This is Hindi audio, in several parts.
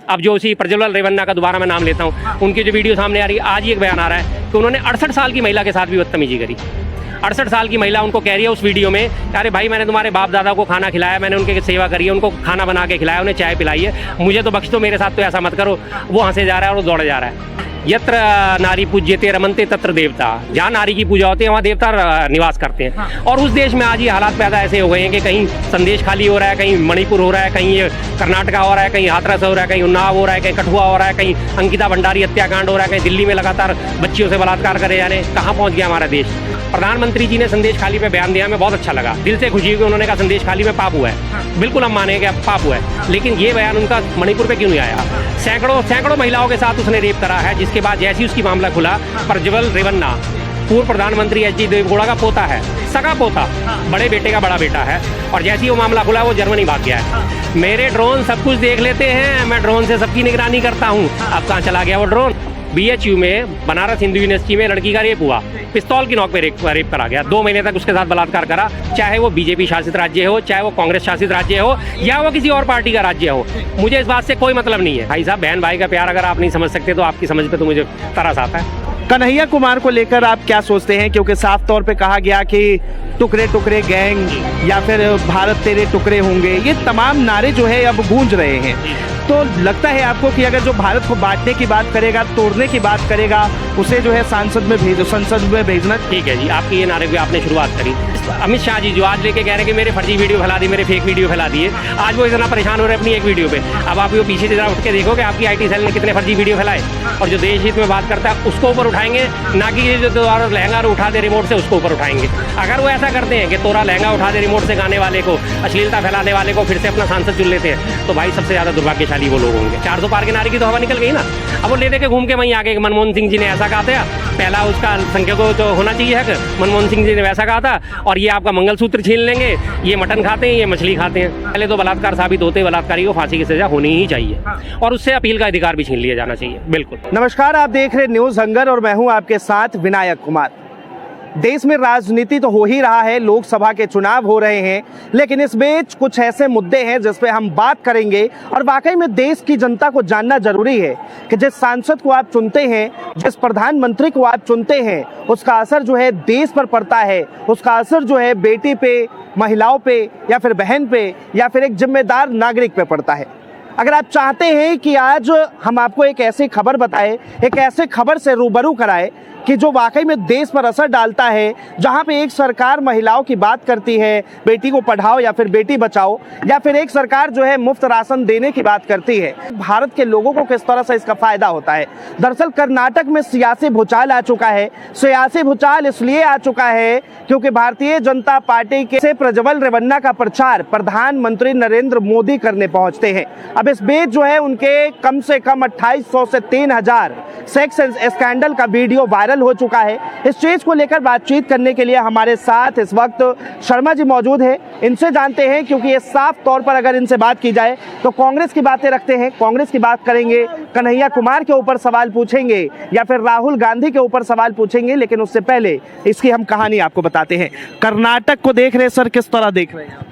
अब जो उसी प्रज्वल रेवन्ना का दोबारा मैं नाम लेता हूँ, उनकी जो वीडियो सामने आ रही है, आज ही एक बयान आ रहा है कि उन्होंने 68 साल की महिला के साथ भी बदतमीजी करी। 68 साल की महिला उनको कह रही है उस वीडियो में, अरे भाई मैंने तुम्हारे बाप दादा को खाना खिलाया, मैंने उनकी सेवा करी है, उनको खाना बना के खिलाया, उन्हें चाय पिलाई है, मुझे तो बख्श दो, मेरे साथ तो ऐसा मत करो। वो हंसे जा रहा है और वो दौड़े जा रहा है। यत्र नारी पूज्यते रमन्ते तत्र देवता, जहाँ नारी की पूजा होती है वहाँ देवता निवास करते हैं। हाँ। और उस देश में आज ये हालात पैदा ऐसे हो गए हैं कि कहीं संदेश खाली हो रहा है, कहीं मणिपुर हो रहा है, कहीं ये कर्नाटका हो रहा है, कहीं हाथरस हो रहा है, कहीं उन्नाव हो रहा है, कहीं कठुआ हो रहा है, कहीं अंकिता भंडारी हत्याकांड हो रहा है, कहीं दिल्ली में लगातार बच्चियों से बलात्कार करे जा रहे हैं। कहाँ पहुँच गया हमारा देश। प्रधानमंत्री जी ने संदेश खाली पे बयान दिया, हमें बहुत अच्छा लगा, दिल से खुशी हुई। उन्होंने कहा संदेश खाली में पाप हुआ है, बिल्कुल हम मानेंगे अब पाप हुआ है, लेकिन ये बयान उनका मणिपुर पे क्यों नहीं आया? सैकड़ों महिलाओं के साथ उसने रेप करा है, जिसके बाद जैसे ही उसकी मामला खुला, प्रज्वल रेवन्ना पूर्व प्रधानमंत्री एच डी देवगौड़ा का पोता है, सगा पोता, बड़े बेटे का बड़ा बेटा है, और जैसे ही वो मामला खुला वो जर्मनी भाग गया है। मेरे ड्रोन सब कुछ देख लेते हैं, मैं ड्रोन से सबकी निगरानी करता हूँ। अब कहाँ चला गया वो ड्रोन? BHU में बनारस हिंदू यूनिवर्सिटी में लड़की का रेप हुआ, पिस्तौल की नोक पे रेप करा गया, 2 महीने तक उसके साथ बलात्कार करा। चाहे वो बीजेपी शासित राज्य हो, चाहे वो कांग्रेस शासित राज्य हो, या वो किसी और पार्टी का राज्य हो, मुझे इस बात से कोई मतलब नहीं है। भाई साहब, बहन भाई का प्यार अगर आप नहीं समझ सकते तो आपकी समझ पे तो मुझे तरस आता है। कन्हैया कुमार को लेकर आप क्या सोचते हैं? क्योंकि साफ तौर पे कहा गया कि टुकड़े टुकड़े गैंग या फिर भारत तेरे टुकड़े होंगे, ये तमाम नारे जो है अब गूंज रहे हैं। तो लगता है आपको कि अगर जो भारत को बांटने की बात करेगा, तोड़ने की बात करेगा, उसे जो है संसद में भेजना ठीक है जी। आपकी ये नारे की आपने शुरुआत करी, अमित शाह जी जो आज लेके कह रहे हैं कि मेरे फर्जी वीडियो फैला दी, मेरे फेक वीडियो फैला दिए, आज वो इतना परेशान हो रहे हैं अपनी एक वीडियो पे। अब आप वो पीछे जरा उठ के देखो कि आपकी IT सेल ने कितने फर्जी वीडियो फैलाए, और जो देश हित में बात करता है उसको ऊपर उठाएंगे, ना कि जो दोबारा लहंगा उठा दे रिमोट से उसको ऊपर उठाएंगे। अगर वो ऐसा करते हैं कि तोरा लहंगा उठा दे रिमोट से गाने वाले को, अश्लीलता फैलाने वाले को फिर से अपना सांसद चुन लेते हैं, तो भाई सबसे ज्यादा दुर्भाग्यशाली वो लोग होंगे। 400 पार के नारे की तो हवा निकल गई ना। अब वो ले दे के घूम के वहीं आगे मनमोहन सिंह जी ने ऐसा कहा था, पहला उसका संख्या को तो होना चाहिए हक, मनमोहन सिंह जी ने वैसा कहा था, और ये आपका मंगलसूत्र छीन लेंगे, ये मटन खाते हैं, ये मछली खाते हैं। पहले तो बलात्कार साबित होते बलात्कारी को फांसी की सजा होनी ही चाहिए, और उससे अपील का अधिकार भी छीन लिया जाना चाहिए। बिल्कुल। नमस्कार, आप देख रहे न्यूज हंगर और मैं हूं आपके साथ विनायक कुमार। देश में राजनीति तो हो ही रहा है, लोकसभा के चुनाव हो रहे हैं, लेकिन इस बीच कुछ ऐसे मुद्दे हैं जिस पे हम बात करेंगे, और वाकई में देश की जनता को जानना जरूरी है कि जिस सांसद को आप चुनते हैं, जिस प्रधानमंत्री को आप चुनते हैं, उसका असर जो है देश पर पड़ता है, उसका असर जो है बेटी पे, महिलाओं पे, या फिर बहन पे, या फिर एक जिम्मेदार नागरिक पे पड़ता है। अगर आप चाहते हैं कि आज हम आपको एक ऐसी खबर बताएं, एक ऐसे खबर से रूबरू कराएं कि जो वाकई में देश पर असर डालता है, जहां पे एक सरकार महिलाओं की बात करती है, बेटी को पढ़ाओ या फिर बेटी बचाओ, या फिर एक सरकार जो है मुफ्त राशन देने की बात करती है, भारत के लोगों को किस तरह से इसका फायदा होता है। दरअसल कर्नाटक में सियासी भूचाल आ चुका है। सियासी भूचाल इसलिए आ चुका है क्योंकि भारतीय जनता पार्टी के से प्रज्वल रेवन्ना का प्रचार प्रधानमंत्री नरेंद्र मोदी करने पहुंचते हैं। अब इस बीच जो है उनके कम से कम 2800 से 3000 सेक्स स्कैंडल का वीडियो वायरल हो चुका है। इस चीज को लेकर बातचीत करने के लिए हमारे साथ इस वक्त शर्मा जी मौजूद हैं। इनसे जानते हैं, क्योंकि ये साफ तौर पर अगर इनसे बात की जाए तो कांग्रेस की बातें रखते हैं, कांग्रेस की बात करेंगे, कन्हैया कुमार के ऊपर सवाल पूछेंगे, या फिर राहुल गांधी के ऊपर सवाल पूछेंगे। लेकिन उससे पहले इसकी हम कहानी आपको बताते हैं। कर्नाटक को देख रहे सर, किस तरह देख रहे हैं?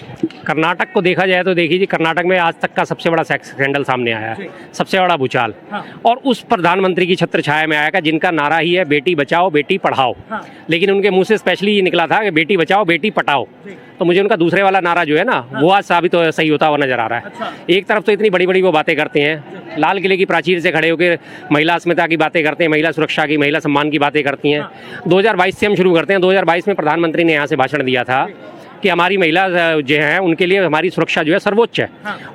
कर्नाटक को देखा जाए तो देखिए जी, कर्नाटक में आज तक का सबसे बड़ा सेक्स स्कैंडल सामने आया है, सबसे बड़ा भूचाल। और उस प्रधानमंत्री की छत्र छाया में आया जिनका नारा ही है बेटी बचाओ बेटी पढ़ाओ, लेकिन उनके मुंह से स्पेशली ये निकला था कि बेटी बचाओ बेटी पटाओ। तो मुझे उनका दूसरे वाला नारा जो है ना, वो आज साबित सही होता हुआ नजर आ रहा है। एक तरफ तो इतनी बड़ी बड़ी वो बातें करते हैं, लाल किले की प्राचीर से खड़े होकर महिला अस्मिता की बातें करते हैं, महिला सुरक्षा की, महिला सम्मान की बातें करती हैं। 2022 से हम शुरू करते हैं। 2022 में प्रधानमंत्री ने यहाँ से भाषण दिया था कि हमारी महिला जो है उनके लिए हमारी सुरक्षा जो है सर्वोच्च है।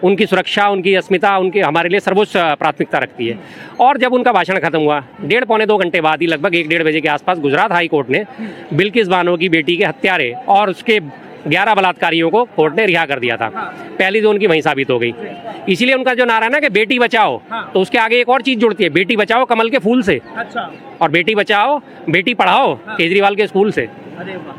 उनकी सुरक्षा, उनकी अस्मिता, उनकी हमारे लिए सर्वोच्च प्राथमिकता रखती है। और जब उनका भाषण खत्म हुआ, 1.25-2 घंटे बाद ही, लगभग 1-1:30 बजे के आसपास, गुजरात हाई कोर्ट ने बिल्किस बानो की बेटी के हत्यारे और उसके 11 बलात्कारियों को कोर्ट ने रिहा कर दिया था। पहली तो उनकी वहीं साबित हो गई। इसीलिए उनका जो नारा है ना कि बेटी बचाओ, तो उसके आगे एक और चीज जुड़ती है, बेटी बचाओ कमल के फूल से, और बेटी बचाओ बेटी पढ़ाओ केजरीवाल के स्कूल से।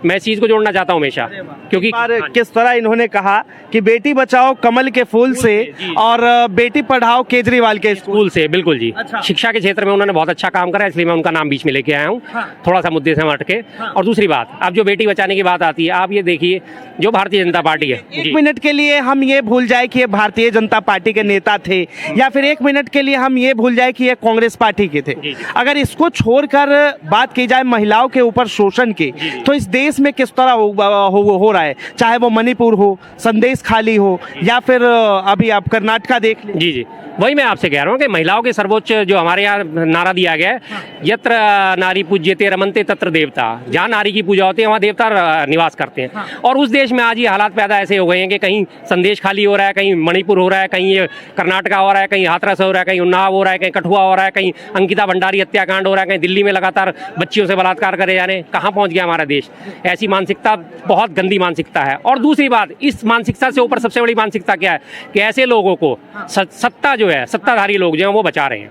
मैं इस चीज को जोड़ना चाहता हूँ हमेशा, क्योंकि किस तरह इन्होंने कहा कि बेटी बचाओ कमल के फूल से और बेटी पढ़ाओ केजरीवाल के स्कूल से। बिल्कुल जी। शिक्षा के क्षेत्र में उन्होंने बहुत अच्छा काम करा, इसलिए मैं उनका नाम बीच में लेके आया हूँ, थोड़ा सा मुद्दे से हम हटके। और दूसरी बात, अब जो बेटी बचाने की बात आती है, आप ये देखिए जो भारतीय जनता पार्टी है। एक मिनट के लिए हम ये भूल जाए कि ये भारतीय जनता पार्टी के नेता थे, या फिर एक मिनट के लिए हम ये भूल जाए कि ये कांग्रेस पार्टी के थे, अगर इसको छोड़कर बात की जाए महिलाओं के ऊपर शोषण की, तो इस देश में किस तरह हो रहा है, चाहे वो मणिपुर हो, संदेश खाली हो, या फिर अभी आप कर्नाटका देख लें। जी, वही मैं आपसे कह रहा हूँ कि महिलाओं के सर्वोच्च जो हमारे यहाँ नारा दिया गया है, यत्र नारी पूज्यते रमन्ते तत्र देवता, जहाँ नारी की पूजा होती है वहाँ देवता निवास करते हैं। और उस देश में आज ये हालात पैदा ऐसे हो गए हैं कि कहीं संदेश खाली हो रहा है, कहीं मणिपुर हो रहा है, कहीं ये कर्नाटका हो रहा है, कहीं हाथरस हो रहा है, कहीं उन्नाव हो रहा है, कहीं कठुआ हो रहा है, कहीं अंकिता भंडारी हत्याकांड हो रहा है, कहीं दिल्ली में लगातार बच्चियों से बलात्कार करे जा रहे हैं। कहाँ पहुँच गया हमारा देश? ऐसी मानसिकता बहुत गंदी मानसिकता है। और दूसरी बात, इस मानसिकता से ऊपर सबसे बड़ी मानसिकता क्या है कि ऐसे लोगों को सत्ता जो है, सत्ताधारी लोग जो हैं वो बचा रहे हैं।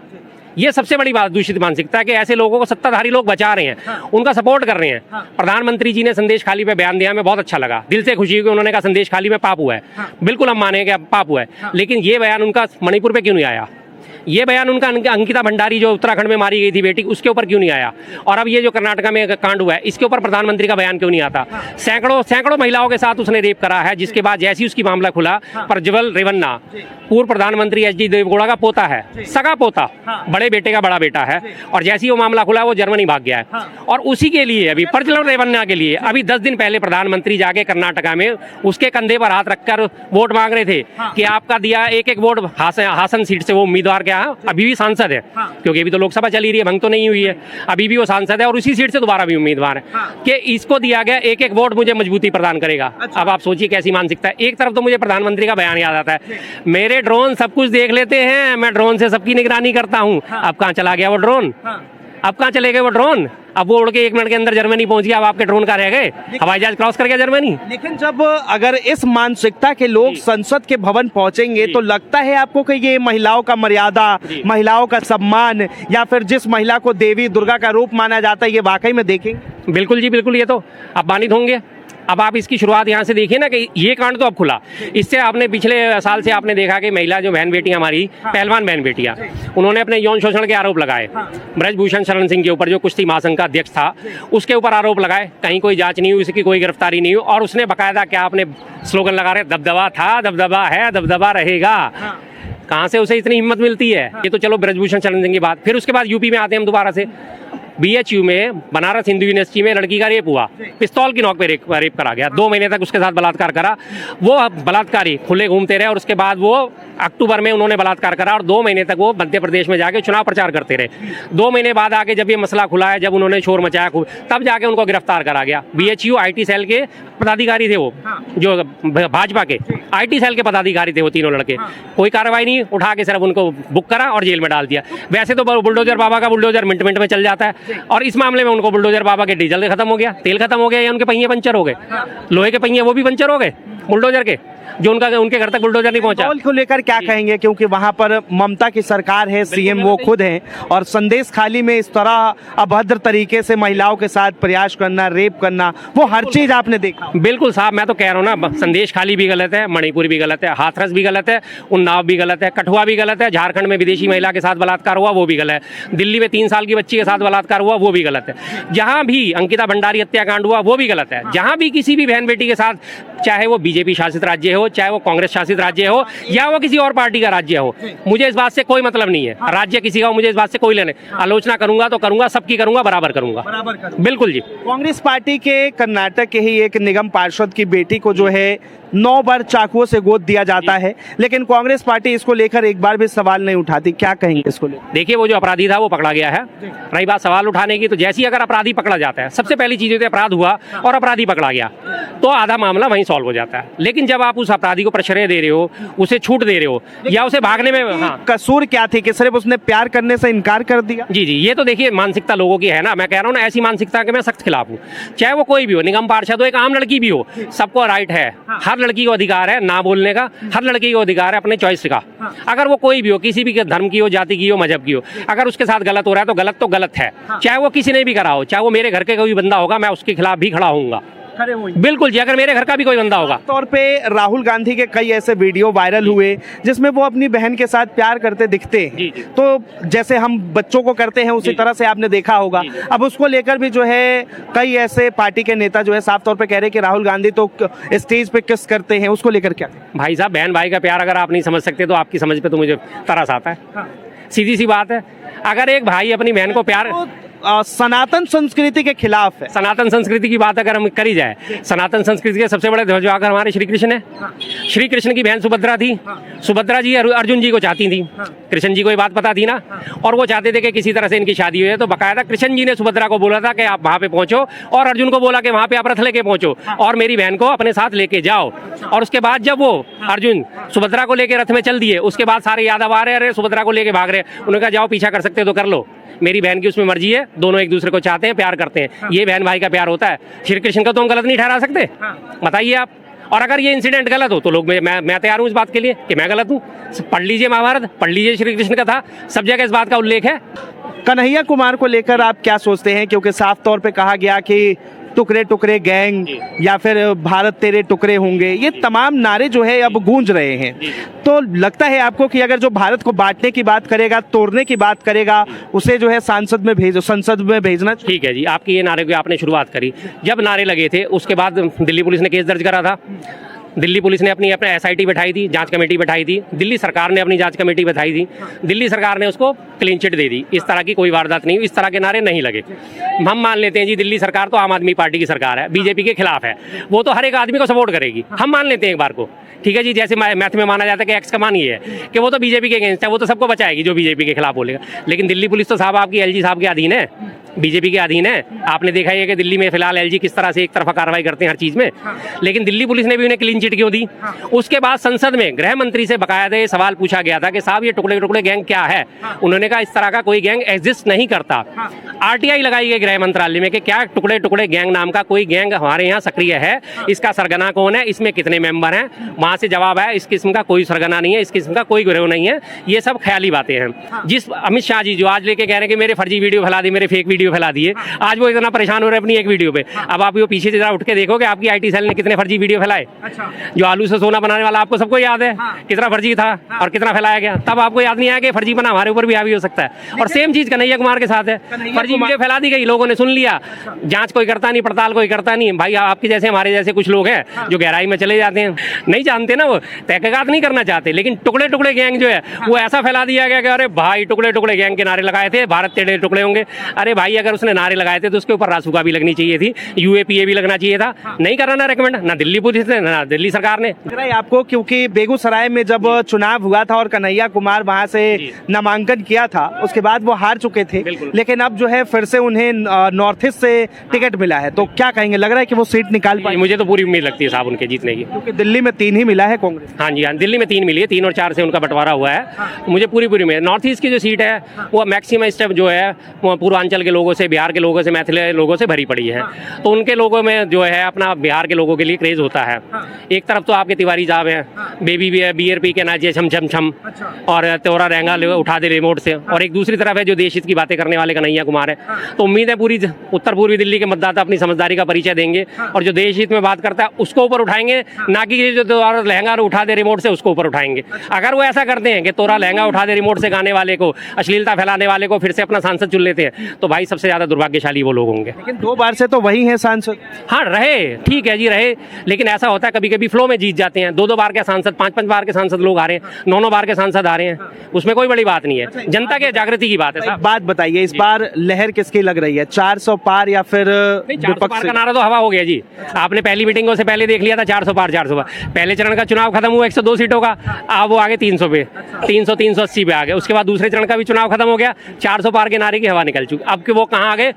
ये सबसे बड़ी बात दूषित मानसिकता है कि ऐसे लोगों को सत्ताधारी लोग बचा रहे हैं, उनका सपोर्ट कर रहे हैं। प्रधानमंत्री जी ने संदेश खाली पे बयान दिया, हमें बहुत अच्छा लगा, दिल से खुशी हुई कि उन्होंने कहा संदेश खाली में पाप हुआ है। बिल्कुल हम माने कि पाप हुआ है, लेकिन ये बयान उनका मणिपुर पे क्यों नहीं आया? ये बयान उनका अंकिता भंडारी जो उत्तराखंड में मारी गई थी बेटी, उसके ऊपर क्यों नहीं आया? और अब ये जो कर्नाटका में कांड हुआ है, इसके ऊपर प्रधानमंत्री का बयान क्यों नहीं आता? सैकड़ों महिलाओं के साथ उसने रेप करा है, जिसके बाद जैसी उसकी मामला खुला, प्रज्वल रेवन्ना पूर्व प्रधानमंत्री एच डी देवगौड़ा का पोता है, सगा पोता, बड़े बेटे का बड़ा बेटा है, और जैसी वो मामला खुला वो जर्मनी भाग गया है। और उसी के लिए अभी प्रज्वल रेवन्ना के लिए अभी 10 दिन पहले प्रधानमंत्री जाके कर्नाटका में उसके कंधे पर हाथ रखकर वोट मांग रहे थे कि आपका दिया एक वोट हासन सीट से वो उम्मीदवार क्या अभी भी सांसद है, क्योंकि अभी तो लोकसभा चली रही है, भंग तो नहीं हुई है, अभी भी वो सांसद है और उसी सीट से दोबारा भी उम्मीदवार है कि इसको दिया गया एक वोट मुझे मजबूती प्रदान करेगा। अब आप सोचिए कैसी मानसिकता है। एक तरफ तो मुझे प्रधानमंत्री का बयान याद आता है, मेरे ड्रोन सब कुछ देख लेते हैं, मैं ड्रोन से सबकी निगरानी करता हूँ। अब कहाँ चला गया वो ड्रोन? अब कहाँ चले गए वो ड्रोन? अब वो उड़ के 1 मिनट के अंदर जर्मनी पहुंच गया, अब आपके ड्रोन कहाँ रह गए? हवाई जहाज क्रॉस कर गया जर्मनी। लेकिन जब अगर इस मानसिकता के लोग संसद के भवन पहुंचेंगे, तो लगता है आपको कि ये महिलाओं का मर्यादा, महिलाओं का सम्मान, या फिर जिस महिला को देवी दुर्गा का रूप माना जाता है, ये वाकई में देखेंगे? बिल्कुल जी, बिल्कुल, ये तो अपमानित होंगे। अब आप इसकी शुरुआत यहाँ से देखिए ना कि ये कांड तो अब खुला, इससे आपने पिछले साल से आपने देखा कि महिला जो बहन बेटियां हमारी, पहलवान बहन बेटियां, उन्होंने अपने यौन शोषण के आरोप लगाए। ब्रजभूषण शरण सिंह के ऊपर, जो कुश्ती महासंघ का अध्यक्ष था, उसके ऊपर आरोप लगाए, कहीं कोई जांच नहीं हुई, उसकी कोई गिरफ्तारी नहीं हुई, और उसने बाकायदा क्या आपने स्लोगन लगा रहे, दबदबा था, दबदबा है, दबदबा रहेगा। कहाँ से उसे इतनी हिम्मत मिलती है? ये तो चलो ब्रजभूषण शरण सिंह की बात। फिर उसके बाद यूपी में आते हैं हम दोबारा से, BHU में, बनारस हिंदू यूनिवर्सिटी में लड़की का रेप हुआ, पिस्तौल की नोक पे रेप करा गया, 2 महीने तक उसके साथ बलात्कार करा। वो बलात्कारी खुले घूमते रहे और उसके बाद वो अक्टूबर में उन्होंने बलात्कार करा और 2 महीने तक वो मध्य प्रदेश में जाके चुनाव प्रचार करते रहे। 2 महीने बाद आके जब ये मसला खुला है, जब उन्होंने शोर मचाया खूब, तब जाके उनको गिरफ्तार करा गया। BHU IT सेल के पदाधिकारी थे वो, जो भाजपा के IT सेल के पदाधिकारी थे वो तीनों लड़के। कोई कार्रवाई नहीं, उठा के सिर्फ उनको बुक करा और जेल में डाल दिया। वैसे तो बुलडोजर बाबा का बुलडोजर मिनट में चल जाता है, और इस मामले में उनको बुलडोजर बाबा के डीजल खत्म हो गया, तेल खत्म हो गया, या उनके पहिए पंचर हो गए, लोहे के पहिए वो भी पंचर हो गए बुलडोजर के, जो उनके घर तक बुलडोजर नहीं पहुंचा। को लेकर क्या कहेंगे, क्योंकि वहां पर ममता की सरकार है, CM वो खुद हैं, और संदेश खाली में इस तरह अभद्र तरीके से महिलाओं के साथ प्रयास करना, रेप करना, वो हर चीज आपने देखा। बिल्कुल साहब, मैं तो कह रहा हूँ ना, संदेश खाली भी गलत है, मणिपुर भी गलत है, हाथरस भी गलत है, उन्नाव भी गलत है, कठुआ भी गलत है, झारखंड में विदेशी महिला के साथ बलात्कार हुआ वो भी गलत है, दिल्ली में 3 साल की बच्ची के साथ बलात्कार हुआ वो भी गलत है, जहाँ भी अंकिता भंडारी हत्याकांड हुआ वो भी गलत है, जहाँ भी किसी भी बहन बेटी के साथ, चाहे वो BJP शासित राज्य हो, चाहे वो कांग्रेस शासित राज्य हो, या वो किसी और पार्टी का राज्य हो, मुझे इस बात से कोई मतलब नहीं है। राज्य किसी का हो, मुझे इस बात से कोई लेने, आलोचना करूंगा तो करूंगा, सबकी करूंगा, बराबर करूंगा। बिल्कुल जी। कांग्रेस पार्टी के कर्नाटक के ही एक निगम पार्षद की बेटी को जो है 9 बार चाकुओं से गोद दिया जाता है, लेकिन कांग्रेस पार्टी इसको लेकर एक बार भी सवाल नहीं उठाती, क्या कहेंगे इसको लेकर? देखिए, वो जो अपराधी था वो पकड़ा गया है। रही बात सवाल उठाने की, तो जैसी अगर अपराधी पकड़ा जाता है, सबसे पहली चीज होती है अपराध हुआ और अपराधी पकड़ा गया, तो आधा मामला वहीं सॉल्व हो जाता है। लेकिन जब आप उस अपराधी को प्रश्रय दे रहे हो, उसे छूट दे रहे हो, या उसे भागने में, हाँ, कसूर क्या थी कि सिर्फ उसने प्यार करने से इनकार कर दिया? जी, ये तो देखिए मानसिकता लोगों की है ना, मैं कह रहा हूँ ना, ऐसी मानसिकता के मैं सख्त खिलाफ हूँ। चाहे वो कोई भी हो, निगम पार्षद हो, एक आम लड़की भी हो, सबको राइट है, हर लड़की को अधिकार है ना बोलने का, हर लड़की को अधिकार है अपने चॉइस का। अगर वो कोई भी हो, किसी भी धर्म की हो, जाति की हो, मजहब की हो, अगर उसके साथ गलत हो रहा है तो गलत है, चाहे वो किसी ने भी करा हो, चाहे वो मेरे घर के कोई बंदा होगा, मैं उसके खिलाफ भी खड़ा होऊंगा। खड़े हुए। बिल्कुल जी, अगर मेरे घर का भी कोई बंदा होगा। तौर पे राहुल गांधी के कई ऐसे वीडियो वायरल हुए जिसमें वो अपनी बहन के साथ प्यार करते दिखते हैं। जी, जी। तो जैसे हम बच्चों को करते हैं उसी तरह से आपने देखा होगा। अब उसको लेकर भी जो है कई ऐसे पार्टी के नेता जो है साफ तौर पे कह रहे हैं कि राहुल गांधी तो स्टेज पे किस करते हैं, उसको लेकर क्या? भाई साहब, बहन भाई का प्यार अगर आप नहीं समझ सकते तो आपकी समझ पे तो मुझे तरस आता है। सीधी सी बात है, अगर एक भाई अपनी बहन को प्यार, सनातन संस्कृति के खिलाफ है। सनातन संस्कृति की बात अगर हम करी जाए, सनातन संस्कृति के सबसे बड़े ध्वजवाहक हमारे श्री कृष्ण है। श्री कृष्ण की बहन सुभद्रा थी। सुभद्रा जी अर्जुन जी को चाहती थी। कृष्ण जी को ये बात पता थी ना, और वो चाहते थे कि किसी तरह से इनकी शादी हो। तो बकायदा कृष्ण जी ने सुभद्रा को बोला था कि आप वहां पे पहुंचो, और अर्जुन को बोला कि वहां पे आप रथ लेके पहुंचो और मेरी बहन को अपने साथ लेके जाओ। और उसके बाद जब वो अर्जुन सुभद्रा को लेके रथ में चल दिए, उसके बाद सारे यादव आ रहे, अरे सुभद्रा को लेके भाग रहे। उन्होंने कहा जाओ, पीछा कर सकते तो कर लो, मेरी बहन की उसमें मर्जी है, दोनों एक दूसरे को चाहते हैं, प्यार करते हैं। ये बहन भाई का प्यार होता है। श्री कृष्ण का तो हम गलत नहीं ठहरा सकते, बताइए आप। और अगर ये इंसिडेंट गलत हो तो लोग मैं तैयार हूँ इस बात के लिए कि मैं गलत हूँ। पढ़ लीजिए महाभारत, पढ़ लीजिए श्री कृष्ण का था, सब जगह इस बात का उल्लेख है। कन्हैया कुमार को लेकर आप क्या सोचते हैं? क्योंकि साफ तौर पे कहा गया कि टुकड़े टुकड़े गैंग या फिर भारत तेरे टुकड़े होंगे, ये तमाम नारे जो है अब गूंज रहे हैं। तो लगता है आपको कि अगर जो भारत को बांटने की बात करेगा, तोड़ने की बात करेगा, उसे जो है संसद में भेजना? ठीक है जी, आपकी ये नारे की आपने शुरुआत करी। जब नारे लगे थे उसके बाद दिल्ली पुलिस ने केस दर्ज करा था। दिल्ली पुलिस ने अपनी SIT बैठाई थी, जांच कमेटी बैठाई थी। दिल्ली सरकार ने अपनी जांच कमेटी बैठाई थी। दिल्ली सरकार ने उसको क्लीन चिट दे दी। इस तरह की कोई वारदात नहीं, इस तरह के नारे नहीं लगे। हम मान लेते हैं जी, दिल्ली सरकार तो आम आदमी पार्टी की सरकार है, बीजेपी के खिलाफ है, वो तो हर एक आदमी को सपोर्ट करेगी, हम मान लेते हैं एक बार को। ठीक है जी, जैसे मैथ में माना जाता है कि एक्स का मान ये है कि वो तो बीजेपी के अगेंस्ट है, वो तो सबको बचाएगी जो बीजेपी के खिलाफ बोलेगा। लेकिन दिल्ली पुलिस तो साहब आपकी LG साहब के अधीन है, बीजेपी के अधीन है। आपने देखा है कि दिल्ली में फिलहाल LG किस तरह से एक तरफा कार्रवाई करते हैं हर चीज में। लेकिन दिल्ली पुलिस ने भी उन्हें क्लीन चिट क्यों दी? उसके बाद संसद में गृह मंत्री से बकायदा ये सवाल पूछा गया था कि साहब ये टुकड़े टुकड़े गैंग क्या है? उन्होंने कहा इस तरह का कोई गैंग एग्जिस्ट नहीं करता। RTI लगाई गई गृह मंत्रालय में कि क्या टुकड़े टुकड़े गैंग नाम का कोई गैंग हमारे यहाँ सक्रिय है, इसका सरगना कौन है, इसमें कितने मेंबर हैं? वहां से जवाब है इस किस्म का कोई सरगना नहीं है, इस किस्म का कोई गिरोह नहीं है, ये सब ख्याली बातें हैं। जिस अमित शाह जी जो आज लेके कह रहे हैं कि मेरे फर्जी वीडियो फैला दिए, मेरे फेक वीडियो फैला दिए, आज वो इतना परेशान हो रहे हैं अपनी एक वीडियो पे। अब आप वो पीछे जरा उठ के देखोगे आपकी IT सेल ने कितने फर्जी वीडियो फैलाए। जो आलू से सोना बनाने वाला आपको सबको याद है कितना फर्जी था और कितना फैलाया गया। तब आपको याद नहीं आया कि फर्जी बना हमारे ऊपर भी हावी हो सकता है। और सेम चीज कन्हैया कुमार के साथ है, फर्जी वीडियो फैला दी गई, लोगों ने सुन लिया, जांच कोई करता नहीं, पड़ताल कोई करता नहीं। भाई आपके जैसे हमारे जैसे कुछ लोग हैं जो गहराई में चले जाते हैं, नहीं जानते ना, वो तहकीकात नहीं करना चाहते। लेकिन टुकड़े टुकड़े गैंग जो है वो ऐसा फैला दिया गया कि अरे भाई टुकड़े टुकड़े गैंग के नारे लगाए थे, भारत तेरे टुकड़े होंगे। अरे भाई अगर उसने नारे लगाए थे तो उसके ऊपर रासुका भी लगनी चाहिए थी, UAPA भी लगना चाहिए था। नहीं करा ना रेकमेंड, ना दिल्ली पुलिस ने ना दिल्ली सरकार ने। आपको क्योंकि बेगूसराय में जब चुनाव हुआ था और कन्हैया कुमार वहां से नामांकन किया था, उसके बाद वो हार चुके थे, लेकिन अब जो है फिर से उन्हें नॉर्थ ईस्ट से टिकट मिला है, तो क्या कहेंगे? लग रहा है कि वो सीट निकाल पाए? मुझे तो पूरी उम्मीद लगती है साहब उनके जीतने की, क्योंकि दिल्ली में 3 ही मिला है कांग्रेस। हाँ जी, हाँ, दिल्ली में 3 मिली है, 3 और 4 से उनका बंटवारा हुआ है। मुझे पूरी उम्मीद। नॉर्थ ईस्ट की जो सीट है वो मैक्सिमम स्टेप जो है वो पूर्वांचल के लोगों से, बिहार के लोगों से, मैथिली लोगों से भरी पड़ी है। तो उनके लोगों में जो है अपना बिहार के लोगों के लिए क्रेज होता है। एक तरफ तो आपके तिवारी साहब हैं, बेबी BRP के नाचे छम छम छम और तोरा रहेगा उठा दे रिमोट से, और एक दूसरी तरफ है जो देश हित की बातें करने वाले कन्हैया कुमार है। तो उम्मीद है पूरी उत्तर पूर्वी दिल्ली के मतदाता अपनी समझदारी का परिचय देंगे और जो देश हित में बात करता है उसको ऊपर उठाएंगे, ना कि जो तोरा लहंगा उठा दे रिमोट से उसको ऊपर उठाएंगे। अगर वो ऐसा करते हैं कि तोरा लहंगा उठा दे रिमोट से गाने वाले को, अश्लीलता फैलाने वाले को फिर से अपना सांसद चुन लेते हैं, तो भाई सबसे ज्यादा दुर्भाग्यशाली वो लोग होंगे। लेकिन 2 बार से तो वही है सांसद। हाँ रहे, ठीक है जी रहे, लेकिन ऐसा होता है कभी कभी फ्लो में जीत जाते हैं। 2-2 बार के सांसद, 5-5 बार के सांसद लोग आ रहे हैं, 9-9 बार के सांसद आ रहे हैं, उसमें कोई बड़ी बात नहीं है, जनता के जागृति की बात है साहब। बात बताइए, इस बार लहर किसकी लग रही है? 400 पार या फिर 400 पार का नारा तो हवा हो गया जी। आपने पहली मीटिंगों से पहले देख लिया था 400 पार 400 पार। पहले चरण का चुनाव खत्म हुआ 102 सीटों का, अब वो आगे 300 पे, 300-380 पे आ गए। उसके बाद दूसरे चरण का भी चुनाव खत्म हो गया, 400 पार के नारे की हवा निकल चुकी। अब कि वो कहाँ आ गए?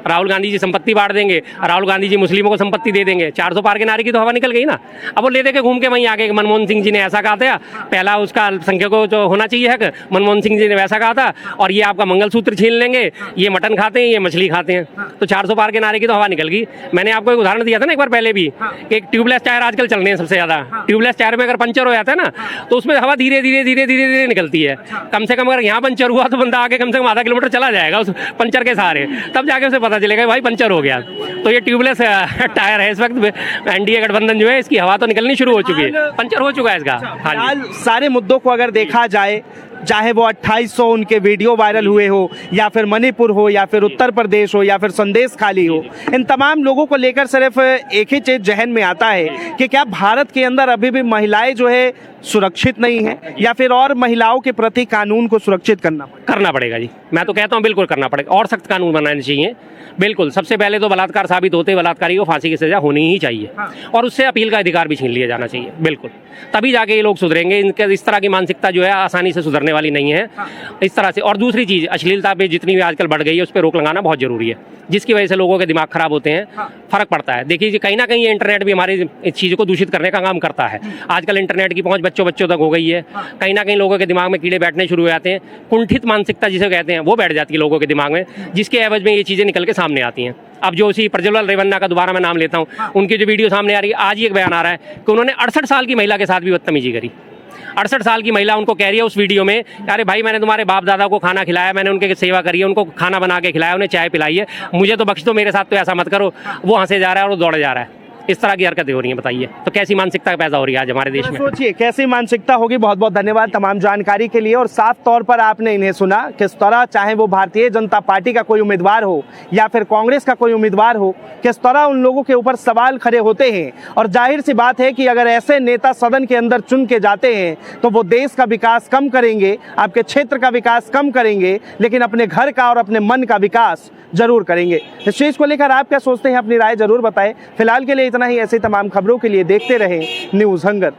राहुल गांधी जी संपत्ति बांट देंगे, राहुल गांधी जी मुस्लिमों को संपत्ति दे देंगे, 400 पार के नारे की तो हवा निकल गई ना। अब वो ले दे के घूम के वहीं आगे मनमोहन सिंह जी ने ऐसा कहा था, पहला उसका अल्पसंख्यकों को जो होना चाहिए है, मनमोहन सिंह जी ने वैसा कहा था, और ये आपका मंगलसूत्र छीन लेंगे, ये मटन खाते हैं, ये मछली खाते हैं। तो 400 पार के नारे की तो हवा निकल गई। मैंने आपको एक उदाहरण दिया था ना एक बार पहले भी, कि एक ट्यूबलेस टायर आजकल चल रहे हैं सबसे ज्यादा। ट्यूबलेस टायर में अगर पंचर हो जाता है ना तो उसमें हवा धीरे धीरे निकलती है। कम से कम अगर यहाँ पंचर हुआ तो बंदा आगे कम से कम आधा किलोमीटर चला जाएगा उस पंचर के सहारे। रहे, तब जाके उसे पता चलेगा भाई पंचर हो गया। तो ये ट्यूबलेस टायर है इस वक्त। एनडीए गठबंधन जो है इसकी हवा तो निकलनी शुरू हो चुकी है, पंचर हो चुका है इसका। हाँ जी। फिलहाल सारे मुद्दों को अगर देखा जाए, चाहे वो 2800 उनके वीडियो वायरल हुए हो, या फिर मणिपुर हो, या फिर उत्तर प्रदेश हो, या फिर संदेश खाली हो, इन तमाम लोगों को लेकर सिर्फ एक ही चीज जहन में आता है कि क्या भारत के अंदर अभी भी महिलाएं जो है सुरक्षित नहीं है, या फिर और महिलाओं के प्रति कानून को सुरक्षित करना पड़ेगा जी। मैं तो कहता हूँ बिल्कुल करना पड़ेगा, और सख्त कानून बनाने चाहिए। बिल्कुल, सबसे पहले तो बलात्कार साबित होते बलात्कारी को फांसी की सजा होनी ही चाहिए, और उससे अपील का अधिकार भी छीन लिया जाना चाहिए। बिल्कुल, तभी जाके ये लोग सुधरेंगे। इनके इस तरह की मानसिकता जो है आसानी से सुधरने वाली नहीं है इस तरह से। और दूसरी चीज़, अश्लीलता पे जितनी भी आजकल बढ़ गई है उस पर रोक लगाना बहुत जरूरी है, जिसकी वजह से लोगों के दिमाग खराब होते हैं, फर्क पड़ता है। देखिए कहीं ना कहीं इंटरनेट भी हमारी इस चीज़ को दूषित करने का काम करता है। आजकल इंटरनेट की पहुंच बच्चों तक हो गई है, कहीं ना कहीं लोगों के दिमाग में कीड़े बैठने शुरू हो जाते हैं, कुंठित मानसिकता जिसे कहते हैं वो बैठ जाती है लोगों के दिमाग में, जिसके एवज में ये चीज़ें निकल के सामने आती हैं। अब जो उसी प्रज्वल रेवन्ना का दोबारा मैं नाम लेता हूँ, उनकी जो वीडियो सामने आ रही है, आज ही एक बयान आ रहा है कि उन्होंने 68 साल की महिला के साथ भी बदतमीजी करी। 68 साल की महिला उनको कह रही है उस वीडियो में, अरे भाई मैंने तुम्हारे बाप दादा को खाना खिलाया, मैंने उनके सेवा करी है, उनको खाना बना के खिलाया, उन्हें चाय पिलाई है, मुझे तो बख्श दो, मेरे साथ तो ऐसा मत करो। वो हंसे जा रहा है और वो दौड़े जा रहा है। इस तरह की हरकतें हो रही हैं, बताइए तो कैसी मानसिकता पैदा हो रही है आज हमारे देश में। सोचिए कैसी मानसिकता होगी। बहुत बहुत धन्यवाद तमाम जानकारी के लिए। और साफ तौर पर आपने इन्हें सुना किस तरह, चाहे वो भारतीय जनता पार्टी का कोई उम्मीदवार हो या फिर कांग्रेस का कोई उम्मीदवार हो, किस तरह उन लोगों के ऊपर सवाल खड़े होते हैं। और जाहिर सी बात है कि अगर ऐसे नेता सदन के अंदर चुन के जाते हैं तो वो देश का विकास कम करेंगे, आपके क्षेत्र का विकास कम करेंगे, लेकिन अपने घर का और अपने मन का विकास जरूर करेंगे। इस चीज को लेकर आप क्या सोचते हैं, अपनी राय जरूर बताएं। फिलहाल के लिए इतना ही। ऐसी तमाम खबरों के लिए देखते रहें न्यूज़ हंगर।